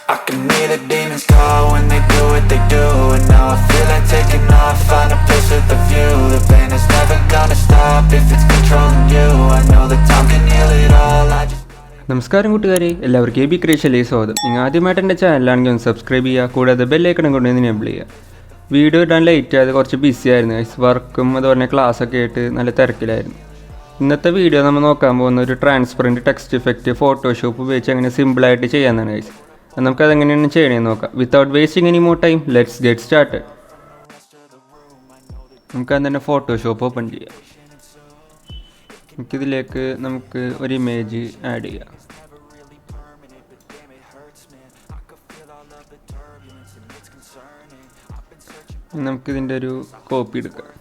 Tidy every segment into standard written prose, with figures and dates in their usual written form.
I can hear the demons call when they do what they do. And now I feel like taking off, find a place with a view. The pain is never gonna stop if it's controlling you. I know that time can heal it all. നമസ്കാരം കൂട്ടുകാരെ, എല്ലാവർക്കും abcreationലേക്ക് സ്വാഗതം. നിങ്ങൾ ആദ്യമായിട്ട് എൻ്റെ ചാനലാണെങ്കിൽ ഒന്ന് subscribe ചെയ്യുക, കൂടാതെ ബെല്ലൈക്കൺ കൊണ്ട് എനേബിൾ ചെയ്യുക. വീഡിയോ ഇടാൻ ലേറ്റ് ആയത് കുറച്ച് ബിസി ആയിരുന്നു, വർക്കും അതുപോലെ ക്ലാസ്സൊക്കെ ആയിട്ട് നല്ല തിരക്കിലായിരുന്നു. ഇന്നത്തെ വീഡിയോ നമ്മൾ നോക്കാൻ പോകുന്ന ഒരു ട്രാൻസ്പെറൻറ്റ് ടെക്സ്റ്റ് ഇഫക്റ്റ് ഫോട്ടോഷോപ്പ് ഉപയോഗിച്ച് എങ്ങനെ സിമ്പിളായിട്ട് ചെയ്യാമെന്നാണ് ഗൈസ്. നമുക്കതെങ്ങനെയാണ് ചെയ്യണമെന്ന് നോക്കാം. Without wasting any more time, let's get started. നമുക്കത് തന്നെ ഫോട്ടോഷോപ്പ് ഓപ്പൺ ചെയ്യാം. നമുക്കിതിലേക്ക് നമുക്ക് ഒരു ഇമേജ് ആഡ് ചെയ്യാം. നമുക്കിതിൻ്റെ ഒരു കോപ്പി എടുക്കാം.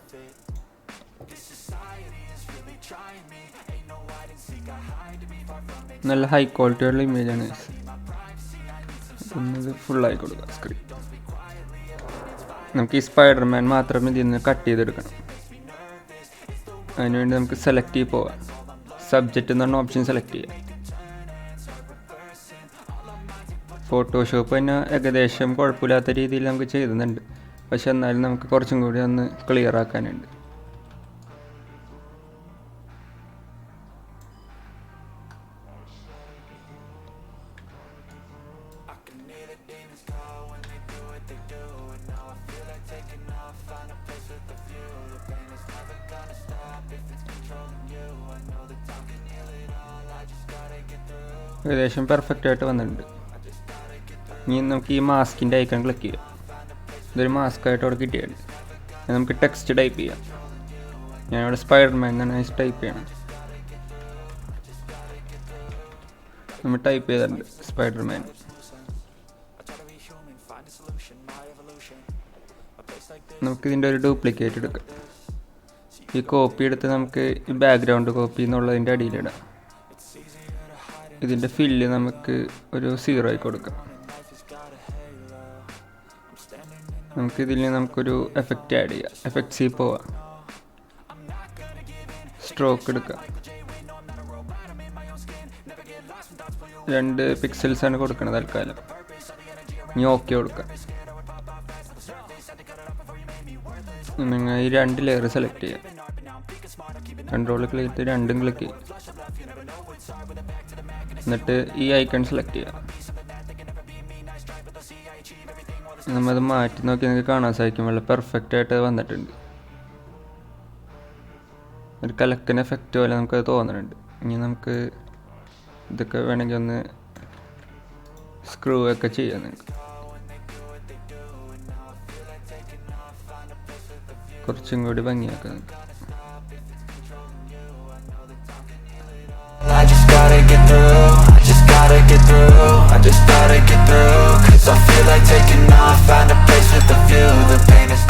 നല്ല ഹൈ ക്വാളിറ്റിയുള്ള ഇമേജാണ്. ഒന്നത് ഫുള്ളായി കൊടുക്കുക സ്ക്രീൻ. നമുക്ക് ഈ സ്പൈഡർമാൻ മാത്രം ഇതിൽ നിന്ന് കട്ട് ചെയ്തെടുക്കണം. അതിനുവേണ്ടി നമുക്ക് സെലക്ട് ചെയ്ത് പോവാം. സബ്ജക്റ്റ് എന്ന് പറഞ്ഞ ഓപ്ഷൻ സെലക്ട് ചെയ്യാം. ഫോട്ടോഷോപ്പ് തന്നെ ഏകദേശം കുഴപ്പമില്ലാത്ത രീതിയിൽ നമുക്ക് ചെയ്യുന്നുണ്ട്, പക്ഷെ എന്നാലും നമുക്ക് കുറച്ചും കൂടി ഒന്ന് ക്ലിയർ ആക്കാനുണ്ട്. ഏകദേശം പെർഫെക്റ്റ് ആയിട്ട് വന്നിട്ടുണ്ട്. ഇനി നമുക്ക് ഈ മാസ്കിൻ്റെ ഐക്കൺ ക്ലിക്ക് ചെയ്യാം. ഇതൊരു മാസ്കായിട്ട് അവിടെ കിട്ടിയാണ്. നമുക്ക് ടെക്സ്റ്റ് ടൈപ്പ് ചെയ്യാം. ഞാനിവിടെ സ്പൈഡർമാൻ എന്നാണ് ടൈപ്പ് ചെയ്യണം. നമ്മൾ ടൈപ്പ് ചെയ്തിട്ടുണ്ട് സ്പൈഡർമാൻ. നമുക്കിതിൻ്റെ ഒരു ഡ്യൂപ്ലിക്കേറ്റ് എടുക്കാം. ഈ കോപ്പി എടുത്ത് നമുക്ക് ഈ ബാക്ക്ഗ്രൗണ്ട് കോപ്പി എന്നുള്ളതിൻ്റെ അടിയിലിടാം. ഇതിൻ്റെ ഫില്ല് നമുക്ക് ഒരു 0 ആയി കൊടുക്കാം. നമുക്കിതിൽ നമുക്കൊരു എഫക്റ്റ് ആഡ് ചെയ്യാം. എഫക്ട്സിൽ പോവാം, സ്ട്രോക്ക് എടുക്കാം. 2 പിക്സൽസാണ് കൊടുക്കുന്നത് തൽക്കാലം. ഇനി ഓക്കെ കൊടുക്കാം. നിങ്ങൾ ഈ 2 ലെയർ സെലക്ട് ചെയ്യാം. കൺട്രോൾ ക്ലിക്ക് ചെയ്ത് 2 ക്ലിക്ക് ചെയ്യും. എന്നിട്ട് ഈ ഐക്കൺ സെലക്ട് ചെയ്യാം. നമ്മത് മാറ്റി നോക്കി നിങ്ങൾക്ക് കാണാൻ സാധിക്കും, വളരെ പെർഫെക്റ്റ് ആയിട്ട് വന്നിട്ടുണ്ട്. ഒരു കലക്കൻ എഫക്റ്റ് പോലെ നമുക്കത് തോന്നുന്നുണ്ട്. ഇനി നമുക്ക് ഇതൊക്കെ വേണമെങ്കിൽ ഒന്ന് സ്ക്രൂ ഒക്കെ ചെയ്യാം. നിങ്ങൾക്ക് കുറച്ചും കൂടി ഭംഗിയാക്കാം. I just gotta get through, cause I feel like taking off, find a place with a view. The pain is